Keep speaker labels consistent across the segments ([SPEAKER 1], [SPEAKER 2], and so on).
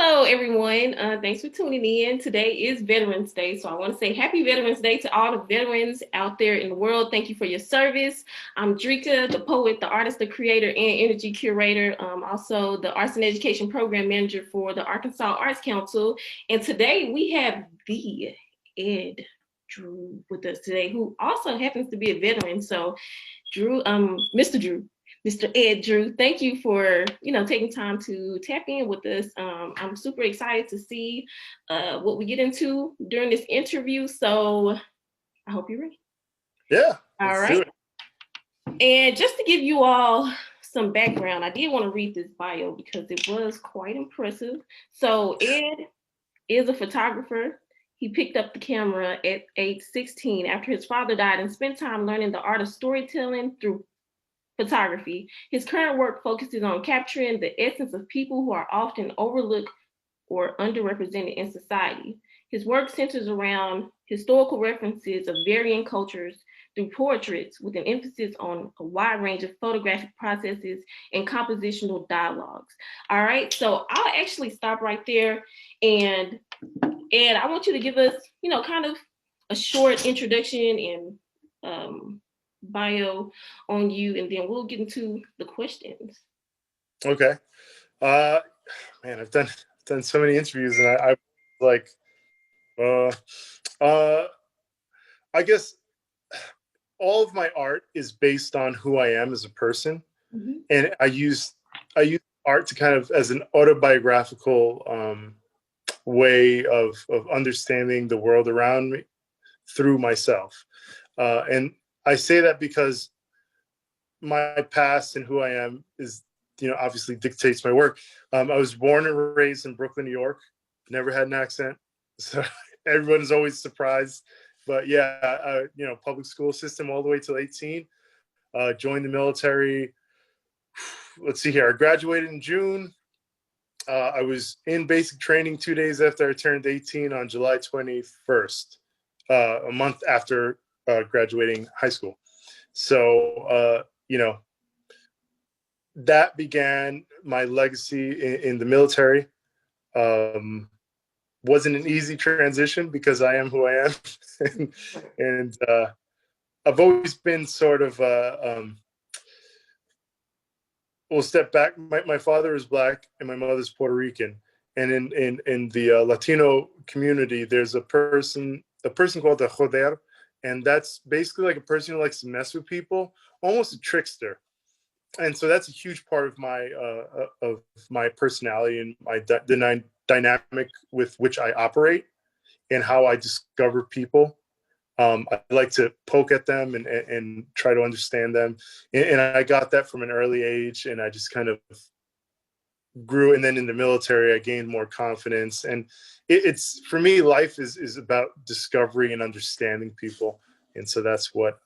[SPEAKER 1] Hello, everyone. Thanks for tuning in. Today is Veterans Day, so I want to say Happy Veterans Day to all the veterans out there in the world. Thank you for your service. I'm Drika, the poet, the artist, the creator, and energy curator, also the Arts and Education Program Manager for the Arkansas Arts Council. And today we have the Ed Drew with us today, who also happens to be a veteran. So, Drew, Mr. Drew. Mr. Ed Drew, thank you for taking time to tap in with us. I'm super excited to see what we get into during this interview. So I hope you're ready.
[SPEAKER 2] Yeah.
[SPEAKER 1] All right. And just to give you all some background, I did want to read this bio because it was quite impressive. So Ed is a photographer. He picked up the camera at age 16 after his father died and spent time learning the art of storytelling through photography. His current work focuses on capturing the essence of people who are often overlooked or underrepresented in society. His work centers around historical references of varying cultures through portraits with an emphasis on a wide range of photographic processes and compositional dialogues. All right, so I'll actually stop right there. And I want you to give us, kind of a short introduction and bio on you, and then we'll get into the questions.
[SPEAKER 2] Okay. Man, I've done so many interviews, and I like, I guess all of my art is based on who I am as a person, and I use art to kind of as an autobiographical way of understanding the world around me through myself, and I say that because my past and who I am is, obviously dictates my work. I was born and raised in Brooklyn, New York. Never had an accent, so everyone is always surprised. But yeah, public school system all the way till 18. Joined the military. Let's see here. I graduated in June. I was in basic training 2 days after I turned 18 on July 21st, a month after graduating high school. So, that began my legacy in the military. Wasn't an easy transition because I am who I am. and I've always been sort of, we'll step back. My father is Black and my mother's Puerto Rican. And in the Latino community, there's a person called the joder. And that's basically like a person who likes to mess with people, almost a trickster. And so that's a huge part of my personality and the dynamic with which I operate and how I discover people. I like to poke at them and try to understand them. And I got that from an early age, and I just kind of grew. And then in the military, I gained more confidence. And it's for me, life is about discovery and understanding people. And so that's what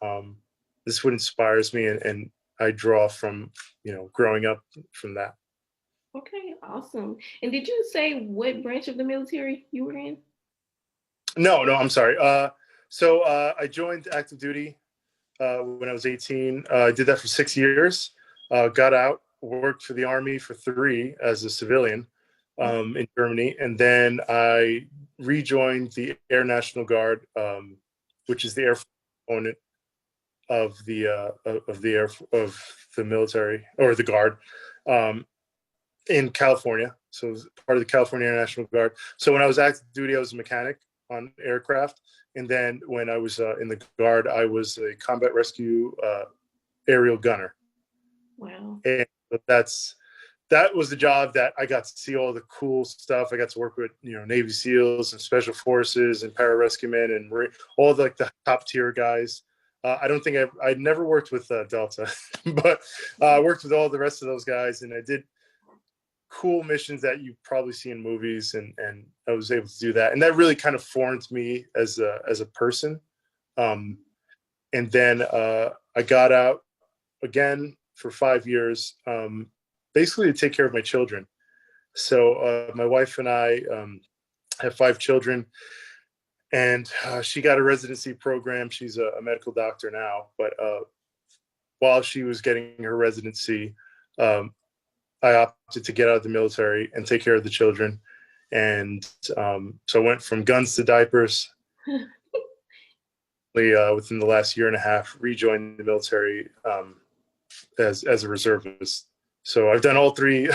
[SPEAKER 2] inspires me, and I draw from, growing up from that.
[SPEAKER 1] Okay, awesome. And did you say what branch of the military you were in?
[SPEAKER 2] No, I'm sorry. So I joined active duty when I was 18. I did that for 6 years. Got out, worked for the Army for 3 as a civilian in Germany, and then I rejoined the Air National Guard, which is the air component of the military, or the Guard, in California. So it was part of the California Air National Guard. So when I was active duty, I was a mechanic on aircraft. And then when I was in the Guard, I was a combat rescue aerial gunner.
[SPEAKER 1] Wow.
[SPEAKER 2] And that was the job that I got to see all the cool stuff. I got to work with, Navy SEALs and Special Forces and pararescue men and all the top tier guys. I don't think I never worked with Delta, but I worked with all the rest of those guys, and I did cool missions that you probably see in movies, and I was able to do that, and that really kind of formed me as a person. And then I got out again for 5 years, basically to take care of my children. So my wife and I have 5 children, and she got a residency program. She's a medical doctor now, but while she was getting her residency, I opted to get out of the military and take care of the children. And so I went from guns to diapers. Within the last year and a half, rejoined the military as a reservist. So I've done all three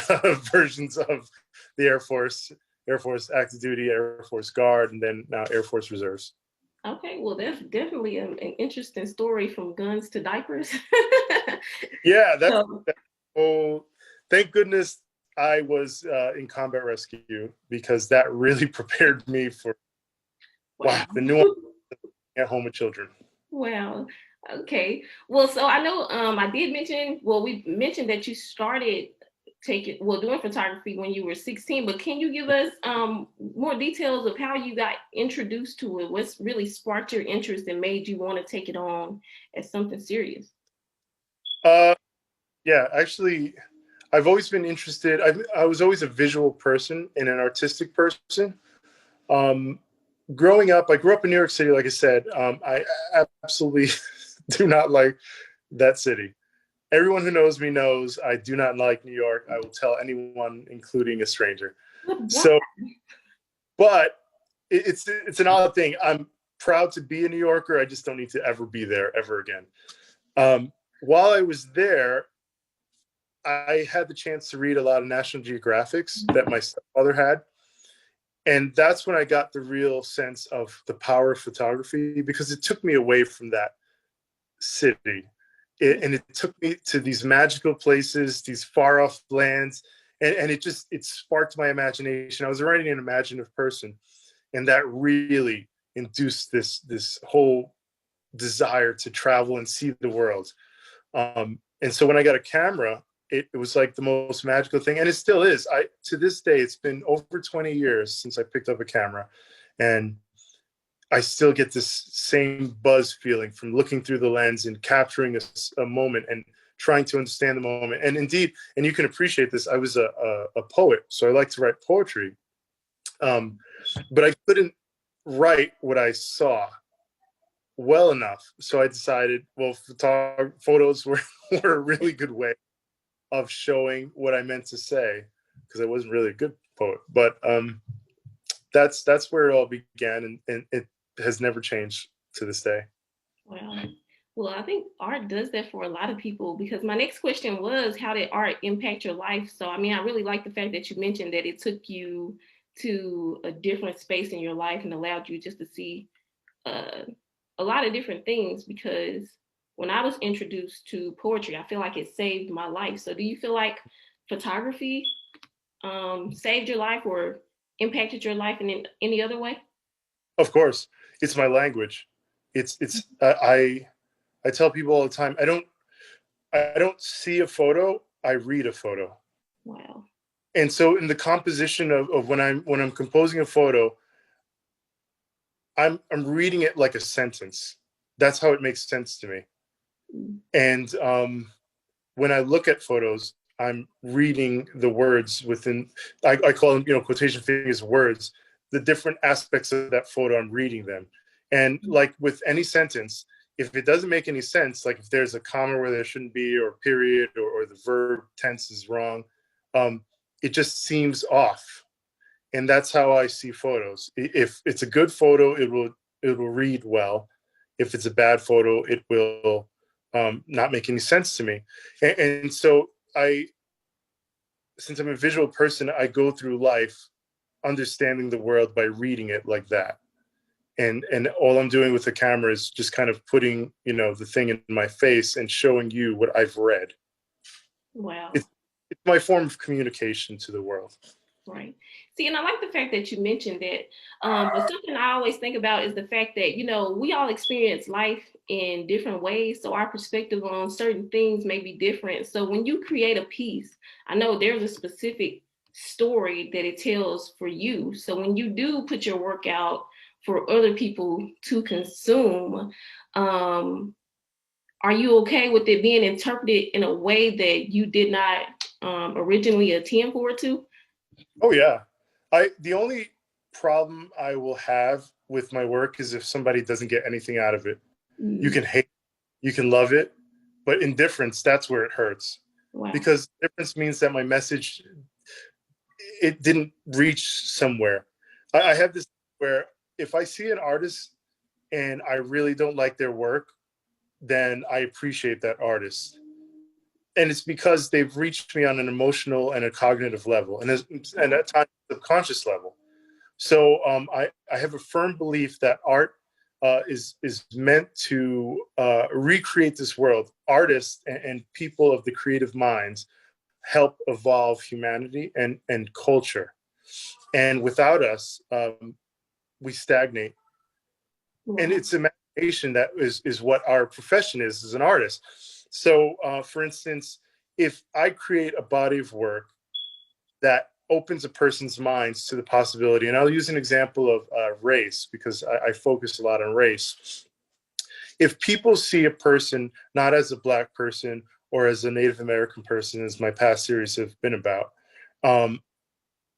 [SPEAKER 2] versions of the Air Force: active duty, Air Force Guard, and then now Air Force Reserves.
[SPEAKER 1] Okay, well, that's definitely an interesting story from guns to diapers.
[SPEAKER 2] Yeah,
[SPEAKER 1] So,
[SPEAKER 2] oh, thank goodness I was in combat rescue, because that really prepared me for
[SPEAKER 1] wow.
[SPEAKER 2] the nuance at home with children.
[SPEAKER 1] Wow. Okay. Well, so I know I did mention, well, we mentioned that you started doing photography when you were 16, but can you give us more details of how you got introduced to it? What's really sparked your interest and made you want to take it on as something serious?
[SPEAKER 2] Uh, yeah, actually, I've always been interested. I was always a visual person and an artistic person. Um, Growing up, I grew up in New York City, like I said. I absolutely do not like that city. Everyone who knows me knows I do not like New York. I will tell anyone, including a stranger.
[SPEAKER 1] But why?
[SPEAKER 2] So, but it's an odd thing. I'm proud to be a New Yorker. I just don't need to ever be there ever again. While I was there, I had the chance to read a lot of National Geographics that my stepfather had. And that's when I got the real sense of the power of photography, because it took me away from that city. And it took me to these magical places, these far off lands. And it sparked my imagination. I was already an imaginative person. And that really induced this whole desire to travel and see the world. And so when I got a camera, it was like the most magical thing, and it still is. To this day, it's been over 20 years since I picked up a camera, and I still get this same buzz feeling from looking through the lens and capturing a moment and trying to understand the moment. And indeed, and you can appreciate this, I was a poet, so I like to write poetry, but I couldn't write what I saw well enough. So I decided, well, photos were a really good way of showing what I meant to say, because I wasn't really a good poet. But that's where it all began, and it has never changed to this day.
[SPEAKER 1] Wow. Well, I think art does that for a lot of people, because my next question was, how did art impact your life? So, I mean, I really like the fact that you mentioned that it took you to a different space in your life and allowed you just to see uh, a lot of different things, because when I was introduced to poetry, I feel like it saved my life. So, do you feel like photography saved your life or impacted your life in any other way?
[SPEAKER 2] Of course, it's my language. It's I tell people all the time, I don't see a photo, I read a photo.
[SPEAKER 1] Wow.
[SPEAKER 2] And so in the composition of when I'm composing a photo, I'm reading it like a sentence. That's how it makes sense to me.
[SPEAKER 1] Mm.
[SPEAKER 2] And when I look at photos, I'm reading the words within. I call them, quotation fingers, words. The different aspects of that photo, I'm reading them. And like with any sentence, if it doesn't make any sense, like if there's a comma where there shouldn't be, or period, or the verb tense is wrong, it just seems off. And that's how I see photos. If it's a good photo, it will read well. If it's a bad photo, it will not make any sense to me. And so since I'm a visual person, I go through life understanding the world by reading it like that. And all I'm doing with the camera is just kind of putting, the thing in my face and showing you what I've read.
[SPEAKER 1] Wow.
[SPEAKER 2] It's my form of communication to the world.
[SPEAKER 1] Right. See, and I like the fact that you mentioned that. But something I always think about is the fact that, we all experience life in different ways. So our perspective on certain things may be different. So when you create a piece, I know there's a specific story that it tells for you. So when you do put your work out for other people to consume, are you okay with it being interpreted in a way that you did not originally intend for it to?
[SPEAKER 2] Oh yeah. The only problem I will have with my work is if somebody doesn't get anything out of it. You
[SPEAKER 1] Mm.
[SPEAKER 2] can hate, you can love it, but indifference, that's where it hurts.
[SPEAKER 1] Wow.
[SPEAKER 2] Because difference means that my message it didn't reach somewhere. I have this where if I see an artist and I really don't like their work, then I appreciate that artist. And it's because they've reached me on an emotional and a cognitive level, and at times subconscious level. So I have a firm belief that art is meant to recreate this world. Artists and people of the creative minds help evolve humanity and culture. And without us, we stagnate. And it's imagination that is what our profession is as an artist. So, for instance, if I create a body of work that opens a person's minds to the possibility, and I'll use an example of race because I focus a lot on race. If people see a person not as a Black person or as a Native American person, as my past series have been about, um,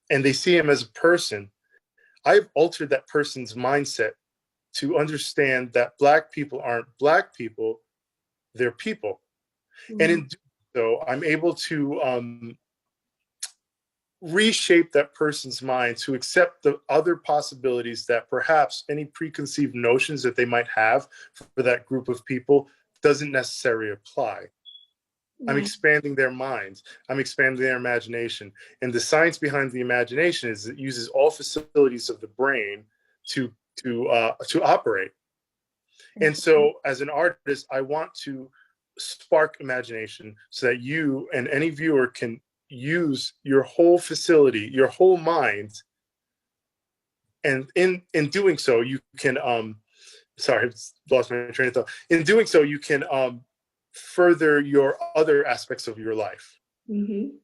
[SPEAKER 2] and they see him as a person, I've altered that person's mindset to understand that Black people aren't Black people, they're people. Mm-hmm. And in doing so, I'm able to reshape that person's mind to accept the other possibilities that perhaps any preconceived notions that they might have for that group of people doesn't necessarily apply. I'm expanding their minds. I'm expanding their imagination. And the science behind the imagination is it uses all facilities of the brain to operate. And so as an artist, I want to spark imagination so that you and any viewer can use your whole facility, your whole mind. And in doing so, you can, sorry, I've lost my train of thought. In doing so, you can further your other aspects of your life. Mm-hmm.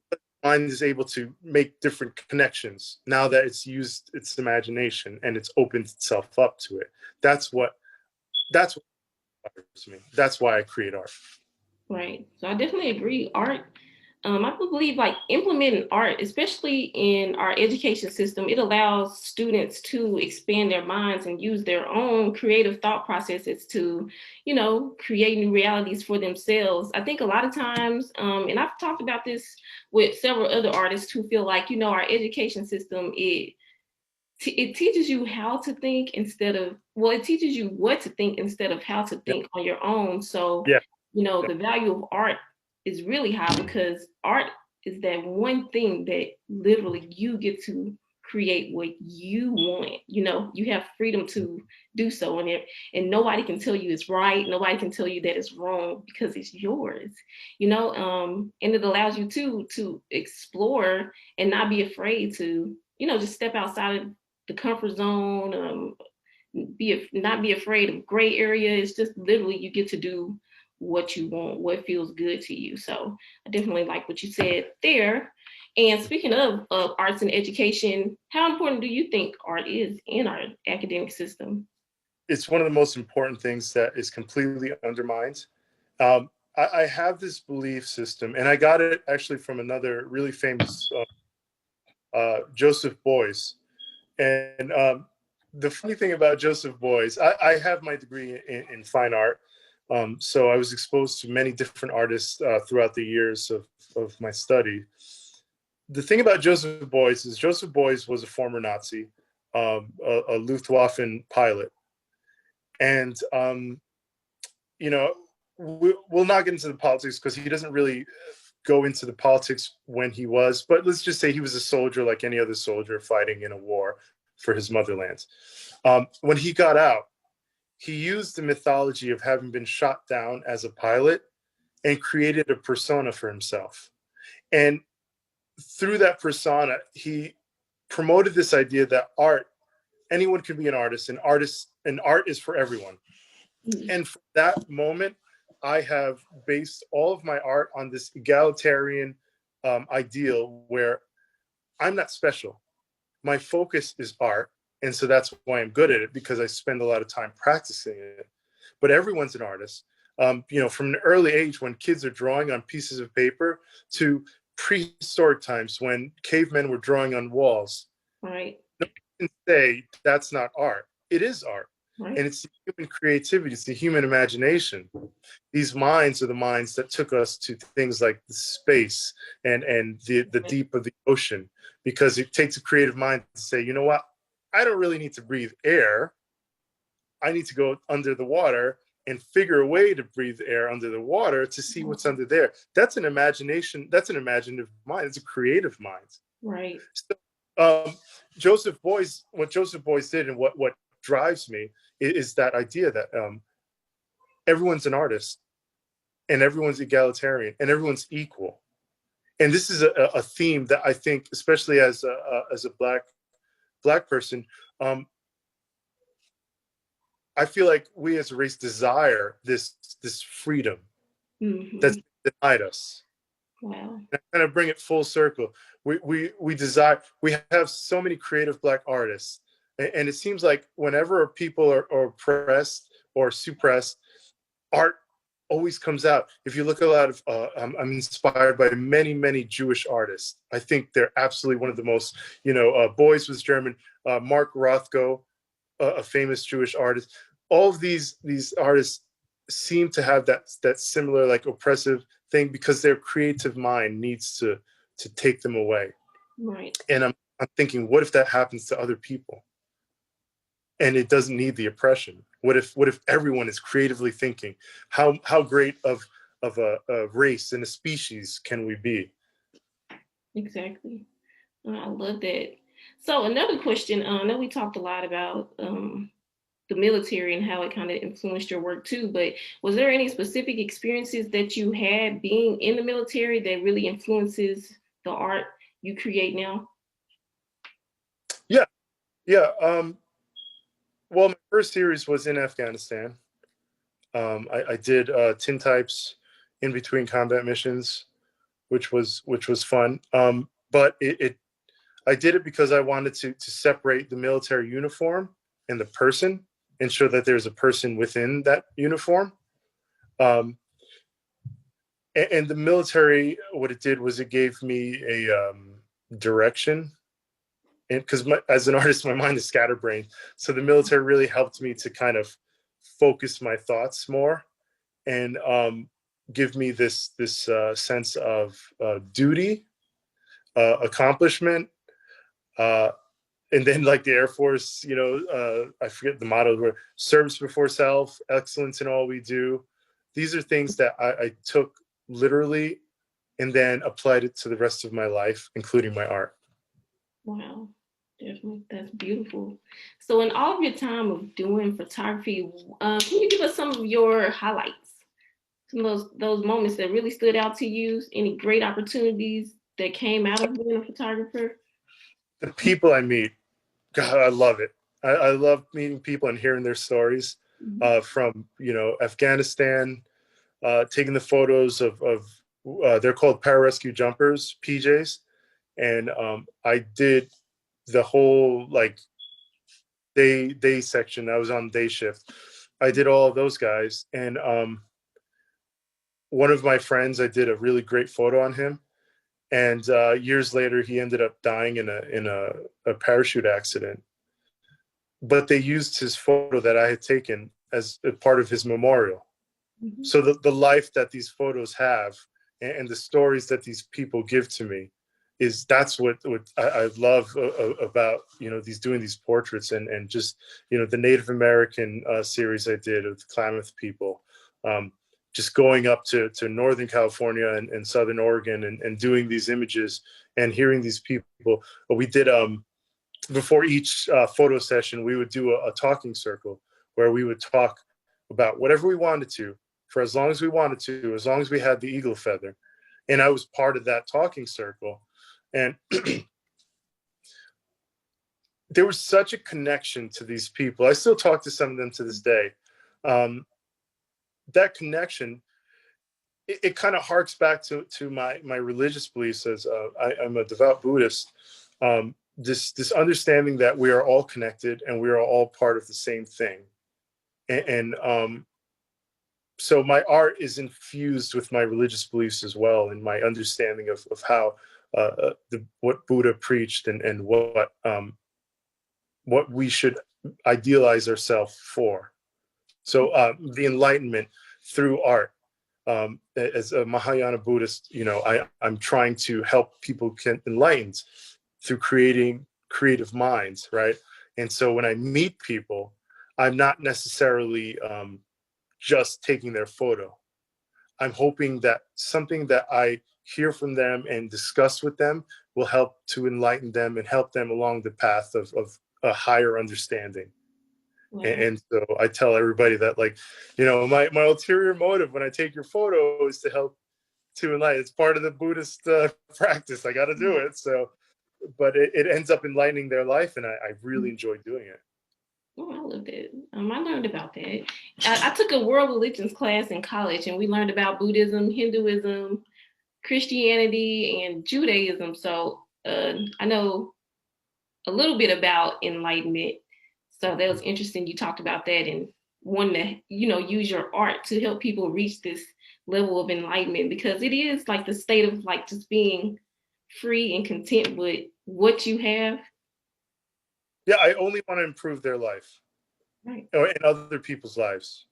[SPEAKER 2] Mind is able to make different connections now that it's used its imagination and it's opened itself up to it. That's what bothers me. That's why I create art.
[SPEAKER 1] Right. So I definitely agree. Art, I believe like implementing art, especially in our education system, it allows students to expand their minds and use their own creative thought processes to, you know, create new realities for themselves. I think a lot of times, and I've talked about this with several other artists who feel like, you know, our education system, it teaches you how to think instead of, well, it teaches you what to think instead of how to think on your own. So, you know, the value of art is really high because art is that one thing that literally you get to create what you want. You know, you have freedom to do so, and nobody can tell you it's right. Nobody can tell you that it's wrong because it's yours. You know, and it allows you to explore and not be afraid to, you know, just step outside of the comfort zone. Not be afraid of gray area. It's just literally you get to do what you want, what feels good to you. So I definitely like what you said there. And speaking of arts and education, how important do you think art is in our academic system?
[SPEAKER 2] It's one of the most important things that is completely undermined. I have this belief system, and I got it actually from another really famous Joseph Beuys. And the funny thing about Joseph Beuys, I have my degree in fine art. So I was exposed to many different artists throughout the years of my study. The thing about Joseph Beuys is Joseph Beuys was a former Nazi, a Luftwaffe pilot. And, you know, we'll not get into the politics because he doesn't really go into the politics when he was, but let's just say he was a soldier like any other soldier fighting in a war for his motherland. When he got out, he used the mythology of having been shot down as a pilot and created a persona for himself. And through that persona, he promoted this idea that art, anyone can be an artist, and art is for everyone. And from that moment, I have based all of my art on this egalitarian ideal where I'm not special. My focus is art. And so that's why I'm good at it, because I spend a lot of time practicing it. But everyone's an artist. You know, from an early age when kids are drawing on pieces of paper to prehistoric times when cavemen were drawing on walls.
[SPEAKER 1] Right.
[SPEAKER 2] No one can say that's not art. It is art.
[SPEAKER 1] Right.
[SPEAKER 2] And it's the human creativity, it's the human imagination. These minds are the minds that took us to things like space and the deep of the ocean, because it takes a creative mind to say, you know what, I don't really need to breathe air. I need to go under the water and figure a way to breathe air under the water to see what's under there. That's an imagination. That's an imaginative mind. It's a creative mind.
[SPEAKER 1] Right.
[SPEAKER 2] So, what Joseph Beuys did, and what drives me is that idea that everyone's an artist and everyone's egalitarian and everyone's equal. And this is a theme that I think, especially as a black person, I feel like we as a race desire this freedom that's denied us.
[SPEAKER 1] Wow.
[SPEAKER 2] And I kind of bring it full circle. We desire. We have so many creative black artists, and it seems like whenever people are oppressed or suppressed, art always comes out. If you look at a lot of, I'm inspired by many Jewish artists. I think they're absolutely one of the most. Beuys was German. Mark Rothko, a famous Jewish artist. All of these artists seem to have that similar like oppressive thing, because their creative mind needs to take them away.
[SPEAKER 1] Right.
[SPEAKER 2] And I'm thinking, what if that happens to other people? And it doesn't need the oppression. What if everyone is creatively thinking? How great of a race and a species can we be?
[SPEAKER 1] Exactly. I love that. So another question. I know we talked a lot about the military and how it kind of influenced your work too, but was there any specific experiences that you had being in the military that really influences the art you create now?
[SPEAKER 2] Yeah. Well, my first series was in Afghanistan. I did tintypes in between combat missions, which was fun. But I did it because I wanted to separate the military uniform and the person, and show that there's a person within that uniform. And the military, what it did was it gave me a direction. And because as an artist, my mind is scatterbrained, so the military really helped me to kind of focus my thoughts more, and give me this sense of duty, accomplishment, uh, and then like the Air Force, I forget the motto, where service before self, excellence in all we do. These are things that I took literally and then applied it to the rest of my life, including my art.
[SPEAKER 1] Wow, definitely, that's beautiful. So, in all of your time of doing photography, can you give us some of your highlights? Some of those moments that really stood out to you? Any great opportunities that came out of being a photographer?
[SPEAKER 2] The people I meet, God, I love it. I love meeting people and hearing their stories, from Afghanistan, taking the photos of they're called pararescue jumpers, PJs, and I did the whole like day section. I was on day shift. I did all of those guys, and one of my friends, I did a really great photo on him, and years later, he ended up dying in a parachute accident. But they used his photo that I had taken as a part of his memorial. So the life that these photos have, and the stories that these people give to me, that's what I love about these doing these portraits, and just the Native American series I did of the Klamath people, just going up to Northern California and Southern Oregon, and doing these images and hearing these people. We did before each photo session, we would do a talking circle where we would talk about whatever we wanted to, for as long as we wanted to, as long as we had the eagle feather. And I was part of that talking circle. And there was such a connection to these people. I still talk to some of them to this day. That connection, it kind of harks back to my religious beliefs, as I'm a devout Buddhist. This understanding that we are all connected and we are all part of the same thing. And so my art is infused with my religious beliefs as well, and my understanding of how what Buddha preached, and what we should idealize ourselves for. So the Enlightenment through art. As a Mahayana Buddhist, I'm trying to help people get enlightened through creating creative minds, right? And so when I meet people, I'm not necessarily just taking their photo. I'm hoping that something that I hear from them and discuss with them will help to enlighten them and help them along the path of a higher understanding. And so I tell everybody that, like, my ulterior motive when I take your photo is to help to enlighten. It's part of the Buddhist practice. I got to do it. So, but it ends up enlightening their life, and I really enjoy doing it.
[SPEAKER 1] Oh, I love that. I learned about that. I took a world religions class in college, and we learned about Buddhism, Hinduism, Christianity, and Judaism. So I know a little bit about enlightenment. So that was interesting. You talked about that and wanting to, use your art to help people reach this level of enlightenment, because it is like the state of like just being free and content with what you have.
[SPEAKER 2] Yeah, I only want to improve their life,
[SPEAKER 1] Right.
[SPEAKER 2] and other people's lives.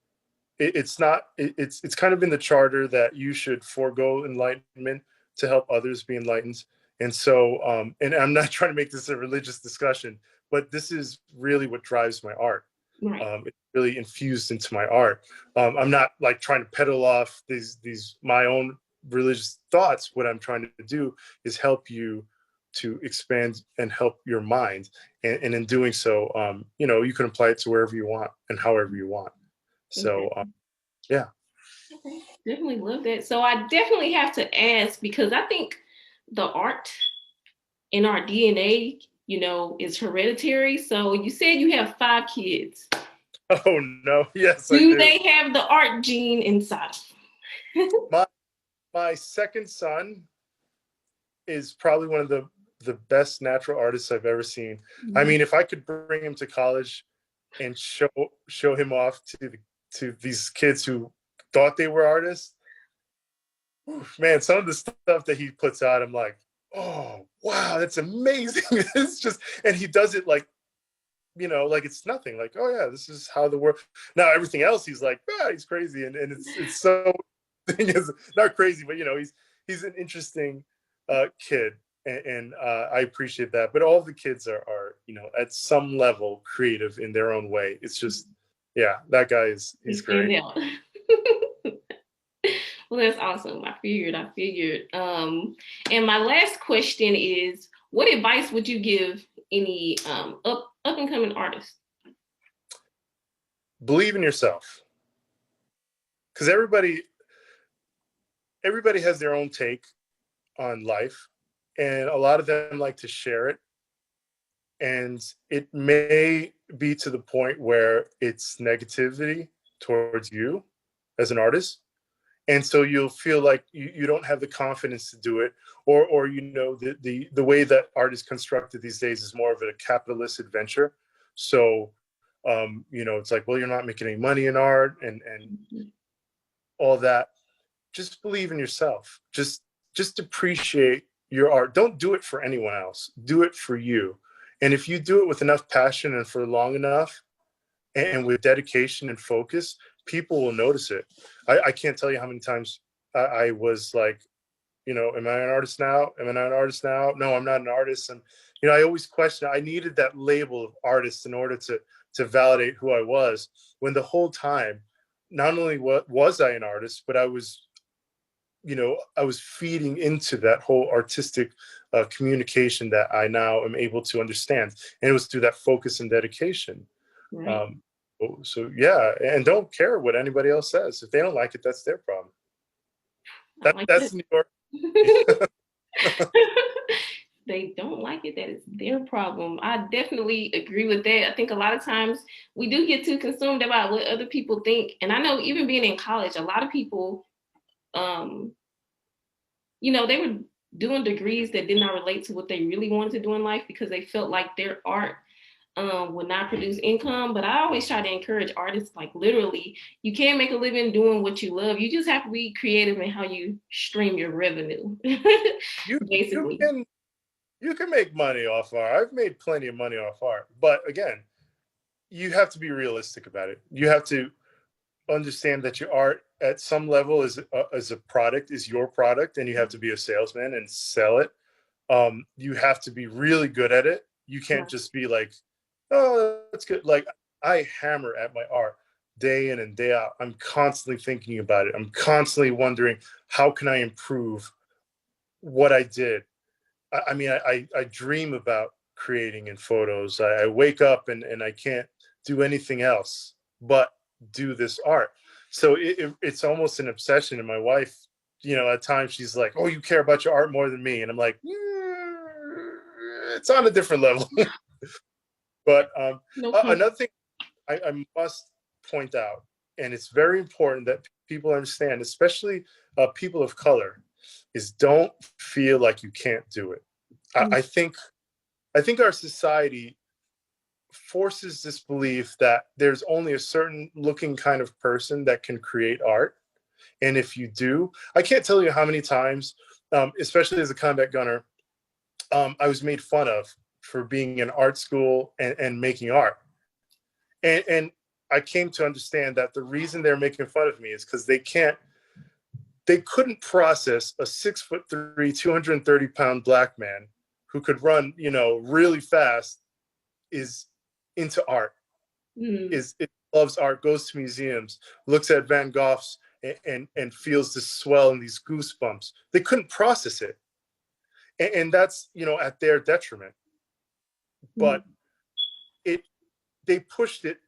[SPEAKER 2] It's not. It's kind of in the charter that you should forego enlightenment to help others be enlightened. And so, and I'm not trying to make this a religious discussion, but this is really what drives my art.
[SPEAKER 1] Right.
[SPEAKER 2] It's really infused into my art. I'm not like trying to peddle off these my own religious thoughts. What I'm trying to do is help you to expand and help your mind. And in doing so, you can apply it to wherever you want and however you want. So,
[SPEAKER 1] Exactly.
[SPEAKER 2] yeah.
[SPEAKER 1] Okay. Definitely love that. So I definitely have to ask, because I think the art in our DNA, is hereditary. So you said you have 5 kids.
[SPEAKER 2] Oh no, yes, I
[SPEAKER 1] Do
[SPEAKER 2] do.
[SPEAKER 1] they have the art gene inside?
[SPEAKER 2] My my second son is probably one of the best natural artists I've ever seen. I mean, if I could bring him to college and show him off to these kids who thought they were artists, man, some of the stuff that he puts out, I'm like, oh wow, that's amazing. It's just, and he does it like, like it's nothing. Like, oh yeah, this is how the world. Now everything else, he's like, he's crazy, and it's so thing is not crazy, but he's an interesting kid, and I appreciate that. But all of the kids are at some level creative in their own way. It's just, yeah, that guy he's great.
[SPEAKER 1] Out. Well, that's awesome. I figured. And my last question is, what advice would you give any up and coming artists?
[SPEAKER 2] Believe in yourself, because everybody has their own take on life, and a lot of them like to share it, and it may be to the point where it's negativity towards you as an artist, and so you'll feel like you don't have the confidence to do it, or the way that art is constructed these days is more of a capitalist adventure. So it's like, well, you're not making any money in art, and all that. Just believe in yourself. Just appreciate your art. Don't do it for anyone else. Do it for you. And if you do it with enough passion and for long enough and with dedication and focus, people will notice it. I can't tell you how many times I was like, am I an artist now? Am I not an artist now? No, I'm not an artist. And I always question. I needed that label of artist in order to validate who I was. When the whole time, not only was I an artist, but I was feeding into that whole artistic communication that I now am able to understand. And it was through that focus and dedication.
[SPEAKER 1] Right.
[SPEAKER 2] So yeah, and don't care what anybody else says. If they don't like it, that's their problem. That's New York.
[SPEAKER 1] They don't like it, that is their problem. I definitely agree with that. I think a lot of times we do get too consumed about what other people think. And I know even being in college, a lot of people, they were doing degrees that did not relate to what they really wanted to do in life because they felt like their art would not produce income. But I always try to encourage artists, like literally, you can't make a living doing what you love. You just have to be creative in how you stream your revenue.
[SPEAKER 2] you
[SPEAKER 1] Basically.
[SPEAKER 2] you can make money off art. I've made plenty of money off art, but again, you have to be realistic about it. You have to understand that your art at some level is as a product, is your product, and you have to be a salesman and sell it. You have to be really good at it. You can't
[SPEAKER 1] Right.
[SPEAKER 2] just be like, oh, that's good. Like, I hammer at my art day in and day out. I'm constantly thinking about it. I'm constantly wondering, how can I improve what I did? I mean, I dream about creating in photos. I wake up and I can't do anything else but do this art. So it's almost an obsession. And my wife, at times she's like, "Oh, you care about your art more than me," and I'm like, it's on a different level. But
[SPEAKER 1] No problem.
[SPEAKER 2] another thing I must point out, and it's very important that people understand, especially people of color, is don't feel like you can't do it. I think our society forces this belief that there's only a certain looking kind of person that can create art. And if you do, I can't tell you how many times, especially as a combat gunner, I was made fun of for being in art school and making art. And I came to understand that the reason they're making fun of me is because they couldn't process a 6'3", 230-pound black man who could run, really fast, is into art, is it loves art, goes to museums, looks at Van Gogh's and feels this swell and these goosebumps. They couldn't process it. And that's, at their detriment. But it they pushed it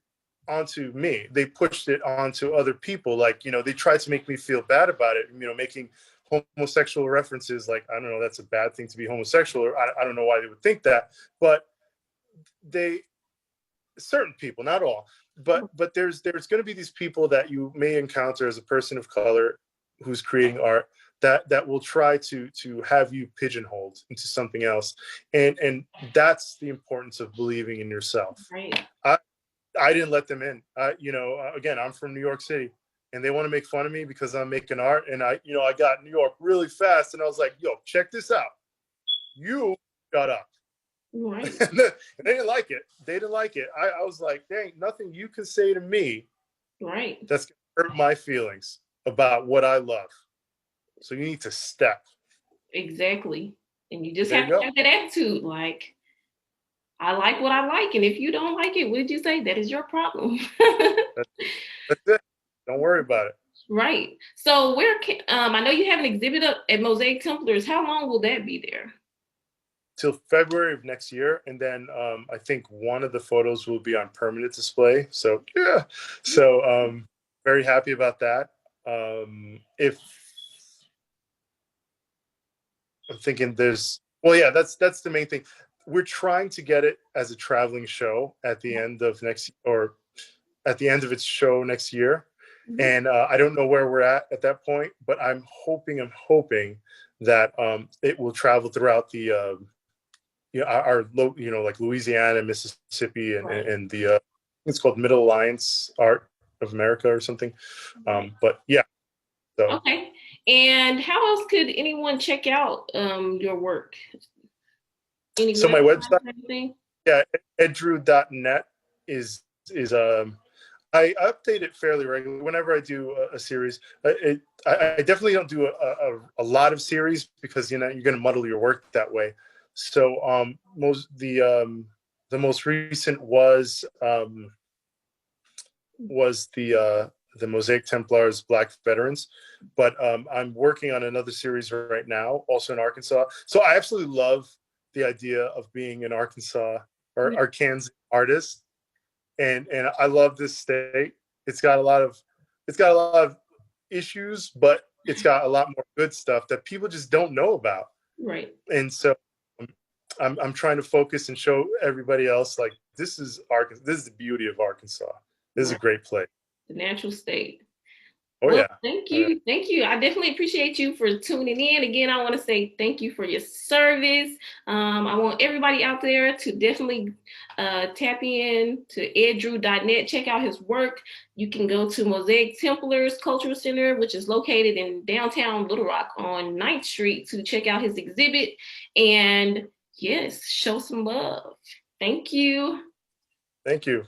[SPEAKER 2] onto me. They pushed it onto other people. Like, they tried to make me feel bad about it, making homosexual references. Like, I don't know, that's a bad thing to be homosexual, or I don't know why they would think that. But certain people, not all, but there's going to be these people that you may encounter as a person of color who's creating art that will try to have you pigeonholed into something else, and that's the importance of believing in yourself.
[SPEAKER 1] Right.
[SPEAKER 2] I didn't let them in. Again, I'm from New York City, and they want to make fun of me because I'm making art, and I got New York really fast, and I was like, yo, check this out. You shut up.
[SPEAKER 1] Right.
[SPEAKER 2] And they didn't like it. They didn't like it. I was like, there ain't nothing you can say to me
[SPEAKER 1] Right.
[SPEAKER 2] that's going to hurt my feelings about what I love. So you need to step.
[SPEAKER 1] Exactly. And you just
[SPEAKER 2] There
[SPEAKER 1] have
[SPEAKER 2] you
[SPEAKER 1] to
[SPEAKER 2] go.
[SPEAKER 1] have that attitude. Like, I like what I like. And if you don't like it, what did you say? That is your problem.
[SPEAKER 2] That's, that's it. Don't worry about it.
[SPEAKER 1] Right. So where can I know you have an exhibit up at Mosaic Templars. How long will that be there?
[SPEAKER 2] Till February of next year, and then I think one of the photos will be on permanent display. So yeah, so very happy about that. If I'm thinking that's the main thing. We're trying to get it as a traveling show at the end of at the end of its show next year. And I don't know where we're at that point, but I'm hoping that it will travel throughout the like Louisiana, Mississippi,
[SPEAKER 1] Right.
[SPEAKER 2] and the it's called Middle Alliance Art of America or something.
[SPEAKER 1] Right.
[SPEAKER 2] But yeah, so
[SPEAKER 1] Okay. And how else could anyone check out your work? Any
[SPEAKER 2] my
[SPEAKER 1] websites
[SPEAKER 2] website,
[SPEAKER 1] or anything?
[SPEAKER 2] yeah, edrew.net is I update it fairly regularly whenever I do a series. I definitely don't do a lot of series because you're going to muddle your work that way. So the most recent was the Mosaic Templars Black Veterans, but I'm working on another series right now, also in Arkansas. So I absolutely love the idea of being an Arkansas or Arkansas artist, and I love this state. It's got a lot of issues, but it's got a lot more good stuff that people just don't know about.
[SPEAKER 1] Right.
[SPEAKER 2] And so I'm trying to focus and show everybody else, like, this is Arkansas. This is the beauty of Arkansas. This is a
[SPEAKER 1] Right.
[SPEAKER 2] great place.
[SPEAKER 1] The natural state.
[SPEAKER 2] Oh
[SPEAKER 1] Well,
[SPEAKER 2] yeah.
[SPEAKER 1] thank
[SPEAKER 2] Oh, yeah.
[SPEAKER 1] you. Thank you. I definitely appreciate you for tuning in. Again, I want to say thank you for your service. I want everybody out there to definitely tap in to eddrew.net. Check out his work. You can go to Mosaic Templars Cultural Center, which is located in downtown Little Rock on 9th Street, to check out his exhibit. And yes, show some love. Thank you.
[SPEAKER 2] Thank you.